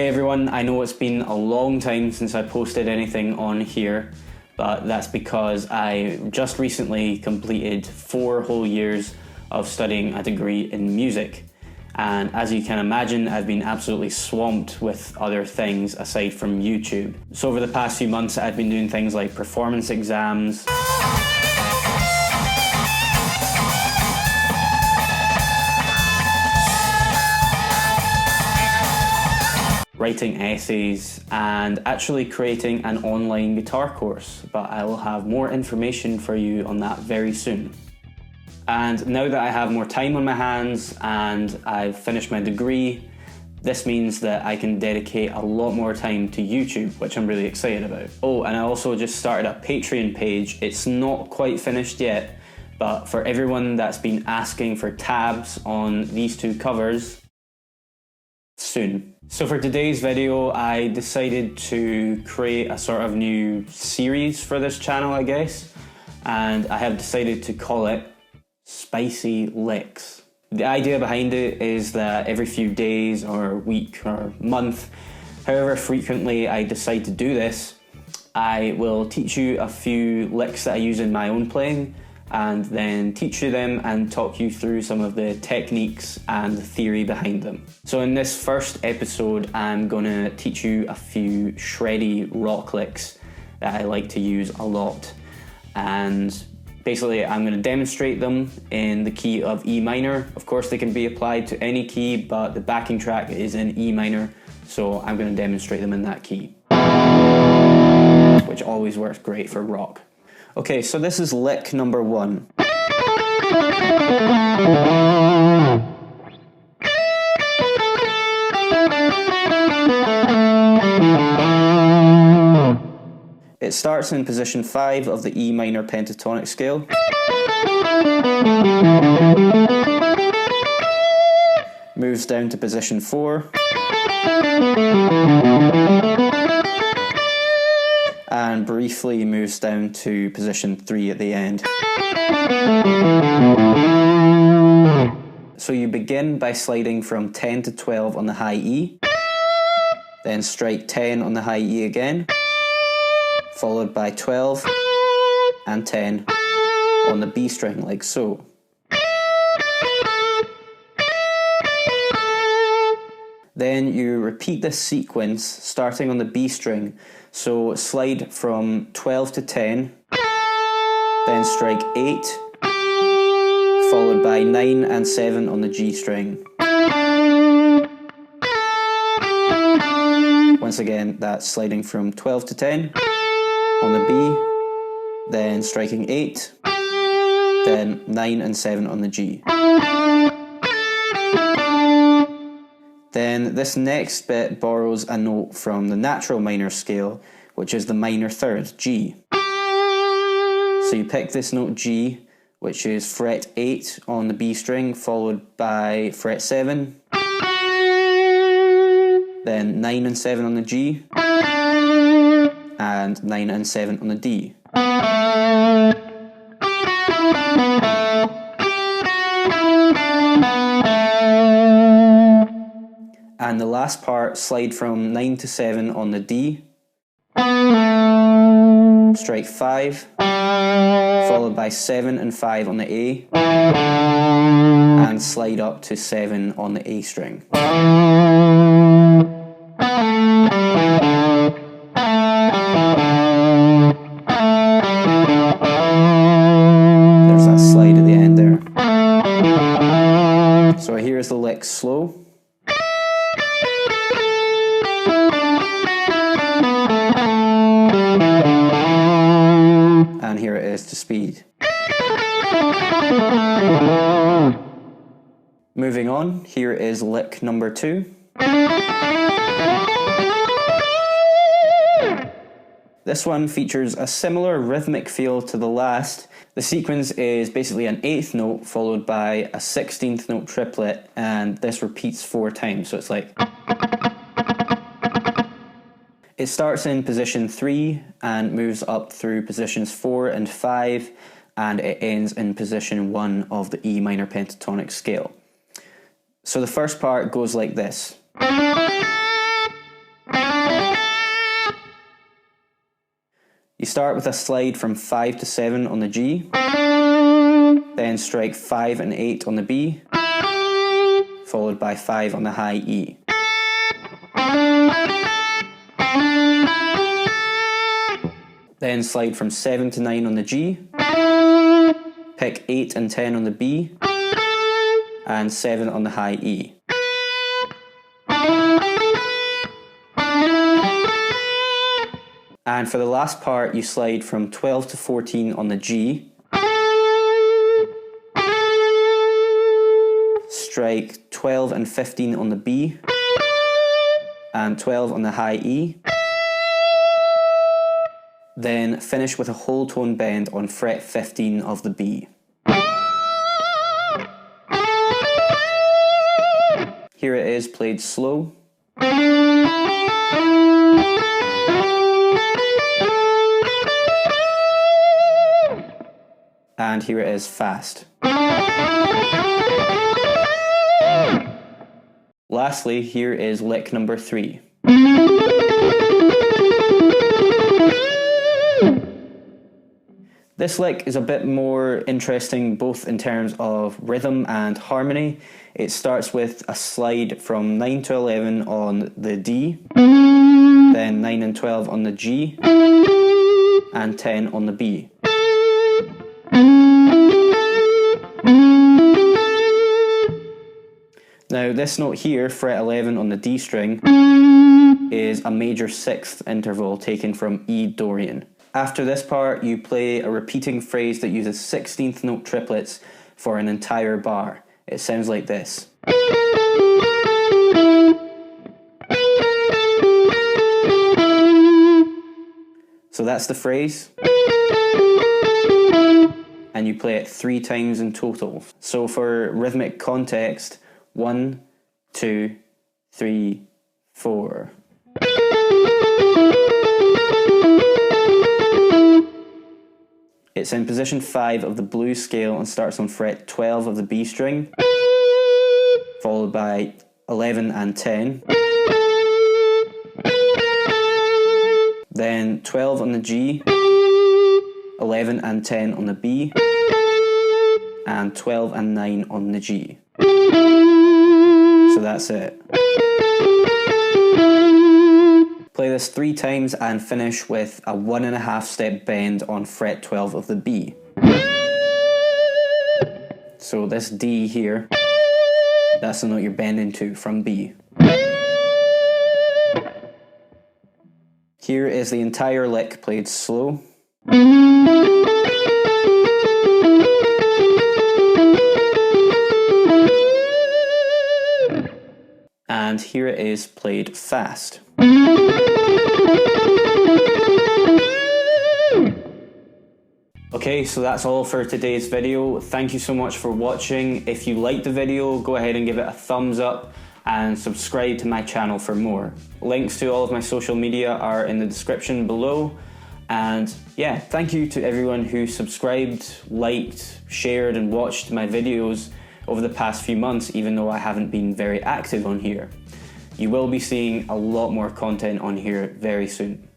Hey everyone, I know it's been a long time since I posted anything on here, but that's because I just recently completed 4 whole years of studying a degree in music. And as you can imagine, I've been absolutely swamped with other things aside from YouTube. So over the past few months, I've been doing things like performance exams, writing essays, and actually creating an online guitar course, but I will have more information for you on that very soon. And now that I have more time on my hands and I've finished my degree, this means that I can dedicate a lot more time to YouTube, which I'm really excited about. Oh, and I also just started a Patreon page. It's not quite finished yet, but for everyone that's been asking for tabs on these 2 covers, soon. So for today's video, I decided to create a sort of new series for this channel, I guess, and I have decided to call it Spicy Licks. The idea behind it is that every few days or week or month, however frequently I decide to do this, I will teach you a few licks that I use in my own playing, and then teach you them and talk you through some of the techniques and the theory behind them. So in this first episode, I'm gonna teach you a few shreddy rock licks that I like to use a lot. And basically I'm gonna demonstrate them in the key of E minor. Of course they can be applied to any key, but the backing track is in E minor, so I'm gonna demonstrate them in that key, which always works great for rock. Okay, so this is lick number 1. It starts in position 5 of the E minor pentatonic scale. Moves down to position 4. And briefly moves down to position 3 at the end. So you begin by sliding from 10 to 12 on the high E, then strike 10 on the high E again, followed by 12 and 10 on the B string, like so. Then you repeat this sequence starting on the B string. So slide from 12 to 10, then strike 8, followed by 9 and 7 on the G string. Once again, that's sliding from 12 to 10 on the B, then striking 8, then 9 and 7 on the G. Then this next bit borrows a note from the natural minor scale, which is the minor third, G. So you pick this note G, which is fret 8 on the B string, followed by fret 7, then 9 and 7 on the G, and 9 and 7 on the D. And the last part, slide from 9 to 7 on the D, strike 5, followed by 7 and 5 on the A, and slide up to 7 on the A string. There's that slide at the end there. So here's the lick slow. And here it is to speed. Moving on, here is lick number 2. This one features a similar rhythmic feel to the last. The sequence is basically an 8th note followed by a 16th note triplet, and this repeats 4 times, so it's like... It starts in position 3 and moves up through positions 4 and 5, and it ends in position 1 of the E minor pentatonic scale. So the first part goes like this. You start with a slide from 5 to 7 on the G, then strike 5 and 8 on the B, followed by 5 on the high E. Then slide from 7 to 9 on the G, pick 8 and 10 on the B, and 7 on the high E. And for the last part, you slide from 12 to 14 on the G, strike 12 and 15 on the B, and 12 on the high E, then finish with a whole tone bend on fret 15 of the B. Here it is played slow. And here it is fast. Lastly, here is lick number 3. This lick is a bit more interesting both in terms of rhythm and harmony. It starts with a slide from 9 to 11 on the D, then 9 and 12 on the G, and 10 on the B. Now this note here, fret 11 on the D string, is a major 6th interval taken from E Dorian. After this part, you play a repeating phrase that uses 16th note triplets for an entire bar. It sounds like this. So that's the phrase. And you play it 3 times in total. So for rhythmic context, 1, 2, 3, 4. It's in position 5 of the blues scale and starts on fret 12 of the B string, followed by 11 and 10. Then 12 on the G, 11 and 10 on the B, and 12 and 9 on the G. So that's it. Play this 3 times and finish with a 1.5 step bend on fret 12 of the B. So this D here, that's the note you're bending to from B. Here is the entire lick played slow. And here it is played fast. Okay, so that's all for today's video. Thank you so much for watching. If you liked the video, go ahead and give it a thumbs up and subscribe to my channel for more. Links to all of my social media are in the description below. And yeah, thank you to everyone who subscribed, liked, shared and watched my videos over the past few months, even though I haven't been very active on here. You will be seeing a lot more content on here very soon.